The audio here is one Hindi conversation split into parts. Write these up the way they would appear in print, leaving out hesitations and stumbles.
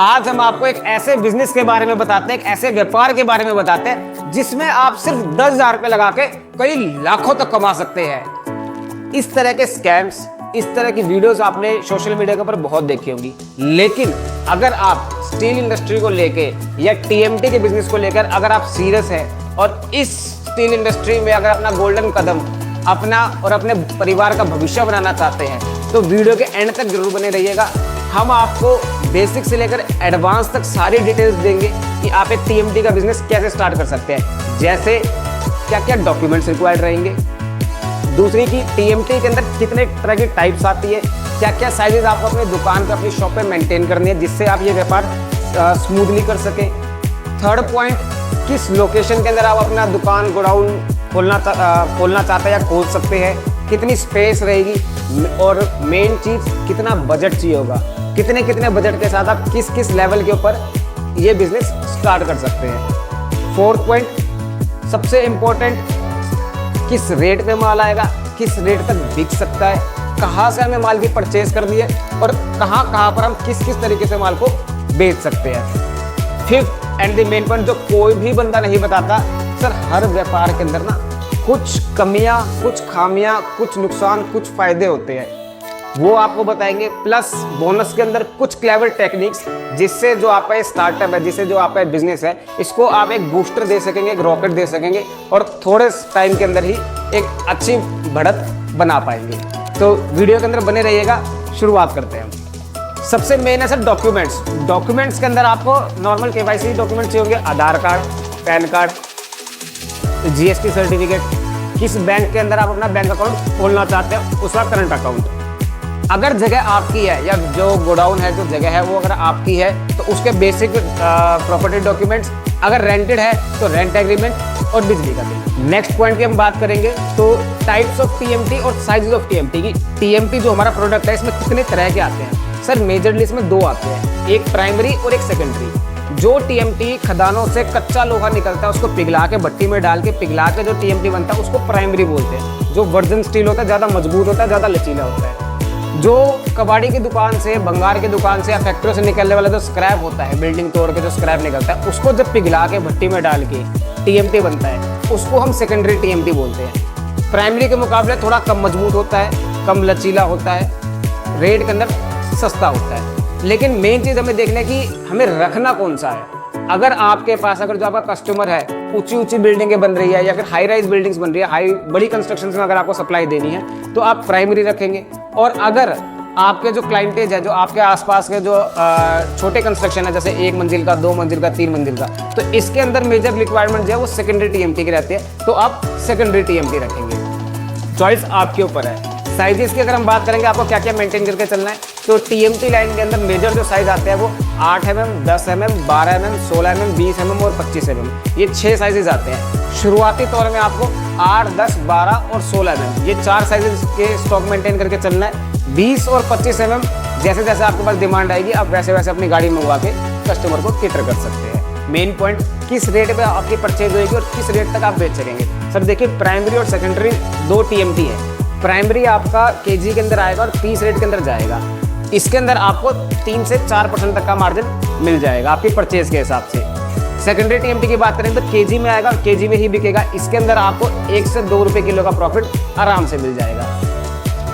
आज हम आपको एक ऐसे बिजनेस के बारे में बताते हैं, एक ऐसे व्यापार के बारे में बताते हैं जिसमें आप सिर्फ 10,000 रुपए लगा के कई लाखों तक कमा सकते हैं। इस तरह के स्कैम्स, इस तरह की वीडियोस आपने सोशल मीडिया के ऊपर बहुत देखी होंगी, लेकिन अगर आप स्टील इंडस्ट्री को लेके या टीएमटी के बिजनेस को लेकर अगर आप सीरियस हैं और इस स्टील इंडस्ट्री में अगर अपना गोल्डन कदम अपना और अपने परिवार का भविष्य बनाना चाहते हैं तो वीडियो के एंड तक जरूर बने रहिएगा। हम आपको बेसिक से लेकर एडवांस तक सारी डिटेल्स देंगे कि आप एक टीएमटी का बिजनेस कैसे स्टार्ट कर सकते हैं, जैसे क्या क्या डॉक्यूमेंट्स रिक्वायर्ड रहेंगे, दूसरी की टीएमटी के अंदर कितने तरह की टाइप्स आती है, क्या क्या साइजेस आपको अपनी दुकान पे अपनी शॉप पे मेंटेन करनी है जिससे आप ये व्यापार स्मूथली कर सकें। थर्ड पॉइंट, किस लोकेशन के अंदर आप अपना दुकान गोडाउन खोलना चाहते हैं या खोल सकते हैं, कितनी स्पेस रहेगी, और मेन चीज़ कितना बजट चाहिए होगा, कितने कितने बजट के साथ आप किस किस लेवल के ऊपर ये बिजनेस स्टार्ट कर सकते हैं। फोर्थ पॉइंट, सबसे इम्पोर्टेंट, किस रेट पे माल आएगा, किस रेट तक बिक सकता है, कहाँ से हमें माल की परचेज करनी है और कहाँ कहाँ पर हम किस किस तरीके से माल को बेच सकते हैं। Fifth and the main point, जो कोई भी बंदा नहीं बताता, सर हर व्यापार के अंदर ना कुछ कमियां, कुछ खामियां, कुछ नुकसान, कुछ फायदे होते हैं, वो आपको बताएंगे। प्लस बोनस के अंदर कुछ क्लेवर टेक्निक्स जिससे जो आपका ये स्टार्टअप है, जिससे जो आपका बिजनेस है, इसको आप एक बूस्टर दे सकेंगे, एक रॉकेट दे सकेंगे और थोड़े टाइम के अंदर ही एक अच्छी बढ़त बना पाएंगे। तो वीडियो के अंदर बने रहिएगा। शुरुआत करते हैं। सबसे मेन है सर डॉक्यूमेंट्स। डॉक्यूमेंट्स के अंदर आपको नॉर्मल केवाईसी डॉक्यूमेंट्स चाहिए होंगे, Aadhaar card, PAN card, GST certificate, किस बैंक के अंदर आप अपना बैंक अकाउंट खोलना चाहते हैं उसका करंट अकाउंट, अगर जगह आपकी है या जो गोडाउन है, जो जगह है वो अगर आपकी है तो उसके बेसिक प्रॉपर्टी डॉक्यूमेंट्स, अगर रेंटेड है तो रेंट एग्रीमेंट और बिजली का बिल। नेक्स्ट पॉइंट की हम बात करेंगे तो टाइप्स ऑफ टीएमटी और साइजेस ऑफ टीएमटी की। टीएमटी जो हमारा प्रोडक्ट है इसमें कितने तरह के आते हैं? सर मेजरली इसमें दो आते हैं, एक प्राइमरी और एक सेकेंडरी। जो टीएमटी खदानों से कच्चा लोहा निकलता है उसको पिघला के भट्टी में डाल के पिघला के जो टीएमटी बनता है उसको प्राइमरी बोलते हैं। जो वर्जन स्टील होता है ज़्यादा मजबूत होता है, ज़्यादा लचीला होता है। जो कबाड़ी की दुकान से, भंगार की दुकान से या फैक्ट्री से निकलने वाला जो स्क्रैप होता है, बिल्डिंग तोड़ के जो स्क्रैप निकलता है, उसको जब पिघला के भट्टी में डाल के टीएमटी बनता है, उसको हम सेकेंडरी टीएमटी बोलते हैं। प्राइमरी के मुकाबले थोड़ा कम मजबूत होता है, कम लचीला होता है, रेट के अंदर सस्ता होता है। लेकिन मेन चीज़ हमें देखना है कि हमें रखना कौन सा है। अगर आपके पास, अगर जो आपका कस्टमर है ऊंची ऊंची बिल्डिंगें बन रही है या फिर हाई राइज बिल्डिंग्स बन रही है, बड़ी कंस्ट्रक्शन में अगर आपको सप्लाई देनी है तो आप प्राइमरी रखेंगे। और अगर आपके जो क्लाइंटेज है, जो आपके आसपास के जो छोटे कंस्ट्रक्शन है, जैसे 1 मंजिल का, 2 मंजिल का, 3 मंजिल का, तो इसके अंदर मेजर रिक्वायरमेंट जो है वो सेकेंडरी टीएमटी की रहती है, तो आप सेकेंडरी टीएमटी रखेंगे। चॉइस आपके ऊपर है। साइजेस की अगर हम बात करेंगे आपको क्या क्या मेंटेन करके चलना है, तो टीएमटी लाइन के अंदर मेजर जो साइज आते हैं वो 8 mm, 10 mm, 12 mm, 16 mm, 20 mm और 25 mm, ये 6 साइजेस आते हैं। शुरुआती तौर में आपको 8, 10, 12 और 16 mm ये 4 साइजेस के स्टॉक मेंटेन करके चलना है। 20 और 25 mm जैसे जैसे आपके पास डिमांड आएगी आप वैसे वैसे अपनी गाड़ी मंगवा के कस्टमर को केटर कर सकते हैं। मेन पॉइंट, किस रेट पे आपकी परचेज होगी और किस रेट तक आप बेच सकेंगे। सर देखिए, प्राइमरी और सेकेंडरी 2 टीएमटी है। प्राइमरी आपका केजी के अंदर आएगा और पीस रेट के अंदर जाएगा। इसके अंदर आपको 3 से 4% तक का मार्जिन मिल जाएगा आपकी परचेज के हिसाब से। सेकेंडरी टीएमटी की बात करें तो केजी में आएगा और केजी में ही बिकेगा। इसके अंदर आपको 1 से 2 रुपये किलो का प्रॉफिट आराम से मिल जाएगा।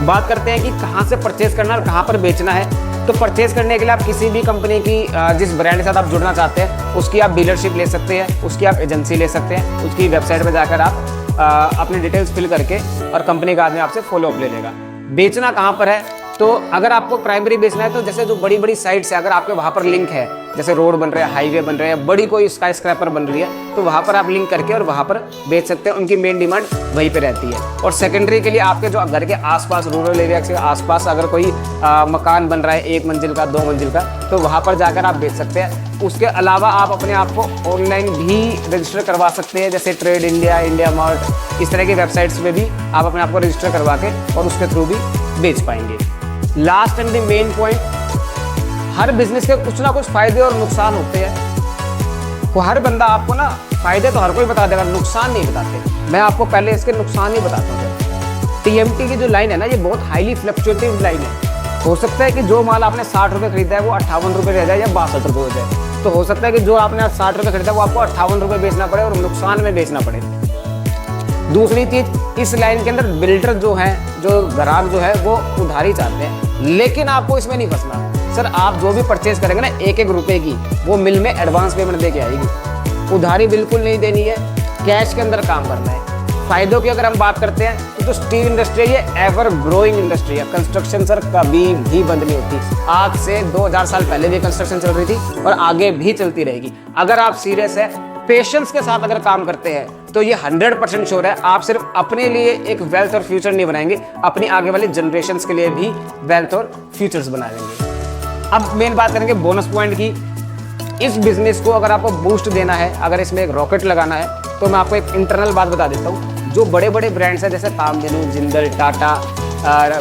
बात करते हैं कि कहाँ से परचेज करना और कहाँ पर बेचना है। तो परचेज करने के लिए आप किसी भी कंपनी की जिस ब्रांड के साथ आप जुड़ना चाहते हैं उसकी आप डीलरशिप ले सकते हैं, उसकी आप एजेंसी ले सकते हैं, उसकी वेबसाइट पर जाकर आप अपनी डिटेल्स फिल करके और कंपनी का आदमी आपसे फॉलोअप ले लेगा। बेचना कहाँ पर है, तो अगर आपको प्राइमरी बेचना है तो जैसे जो बड़ी बड़ी साइट्स है, अगर आपके वहाँ पर लिंक है, जैसे रोड बन रहे हैं, हाईवे बन रहे हैं, बड़ी कोई स्काई स्क्रैपर बन रही है, तो वहाँ पर आप लिंक करके और वहाँ पर बेच सकते हैं। उनकी मेन डिमांड वहीं पे रहती है। और सेकेंडरी के लिए आपके जो घर के आसपास, रूरल एरिया के आसपास अगर कोई मकान बन रहा है 1 मंजिल का, 2 मंजिल का, तो वहाँ पर जाकर आप बेच सकते हैं। उसके अलावा आप अपने आप को ऑनलाइन भी रजिस्टर करवा सकते हैं, जैसे ट्रेड इंडिया, इंडिया मार्ट, इस तरह की वेबसाइट्स में भी आप अपने आप को रजिस्टर करवा के और उसके थ्रू भी बेच पाएंगे। Last and the main point, her business के कुछ ना कुछ फायदे और नुकसान होते हैं। तो हर बंदा आपको ना फायदे तो हर कोई बता देगा, नुकसान नहीं बताते। मैं आपको पहले इसके नुकसान ही बताता हूँ। टीएमटी की जो लाइन है ना, ये बहुत हाईली फ्लक्चुएटिव लाइन है। हो सकता है कि जो माल आपने 60 रुपये खरीदा है वो 58 रुपये रह जाए या 62 रुपये हो जाए। तो हो सकता है कि जो आपने 60 रुपये खरीदा वो आपको 58 रुपये बेचना पड़े और नुकसान में बेचना पड़े। दूसरी चीज, इस लाइन के अंदर बिल्डर जो है, जो ग्राहक जो है वो उधारी चाहते हैं, लेकिन आपको इसमें नहीं फंसना। सर आप जो भी परचेज करेंगे ना 1-1 रुपए की, वो मिल में एडवांस पेमेंट दे के आएगी। उधारी बिल्कुल नहीं देनी है, कैश के अंदर काम करना है। फायदों की अगर हम बात करते हैं तो स्टील इंडस्ट्री ये एवर ग्रोइंग इंडस्ट्री है। कंस्ट्रक्शन सर कभी भी बंद नहीं होती। आज से 2000 साल पहले भी कंस्ट्रक्शन चल रही थी और आगे भी चलती रहेगी। अगर आप सीरियस है, पेशेंस के साथ अगर काम करते हैं तो ये 100% श्योर है आप सिर्फ अपने लिए एक वेल्थ और फ्यूचर नहीं बनाएंगे, अपनी आगे वाली जनरेशंस के लिए भी वेल्थ और फ्यूचर्स बना लेंगे। अब मेन बात करेंगे बोनस पॉइंट की। इस बिजनेस को अगर आपको बूस्ट देना है, अगर इसमें एक रॉकेट लगाना है, तो मैं आपको एक इंटरनल बात बता देता हूँ। जो बड़े बड़े ब्रांड्स हैं जैसे कामधेनु, जिंदल, टाटा,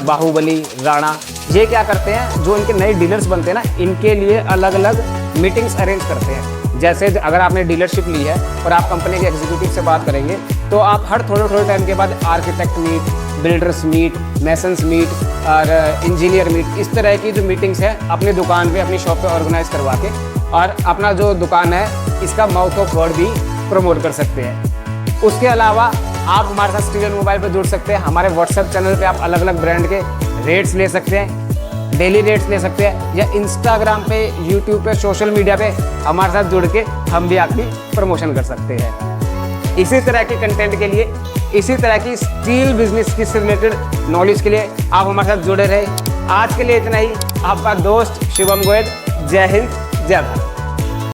बाहुबली, राणा, ये क्या करते हैं, जो इनके नए डीलर्स बनते हैं ना, इनके लिए अलग अलग मीटिंग्स अरेंज करते हैं। जैसे अगर आपने डीलरशिप ली है और आप कंपनी के एग्जीक्यूटिव से बात करेंगे तो आप हर थोड़े टाइम के बाद architect meet, builders meet, masons meet और इंजीनियर मीट, इस तरह की जो मीटिंग्स है अपनी दुकान पे, अपनी शॉप पे ऑर्गेनाइज करवा के और अपना जो दुकान है इसका माउथ ऑफ वर्ड भी प्रमोट कर सकते हैं। उसके अलावा आप हमारे साथ स्टील एंड मोबाइल पर जुड़ सकते हैं। हमारे व्हाट्सएप चैनल पे आप अलग अलग ब्रांड के रेट्स ले सकते हैं, डेली रेट्स ले सकते हैं, या इंस्टाग्राम पे, यूट्यूब पे, सोशल मीडिया पे हमारे साथ जुड़ के हम भी आपकी प्रमोशन कर सकते हैं। इसी तरह के कंटेंट के लिए, इसी तरह की स्टील बिजनेस की से रिलेटेड नॉलेज के लिए आप हमारे साथ जुड़े रहे। आज के लिए इतना ही। आपका दोस्त शिवम गोयल। जय हिंद, जय भारत।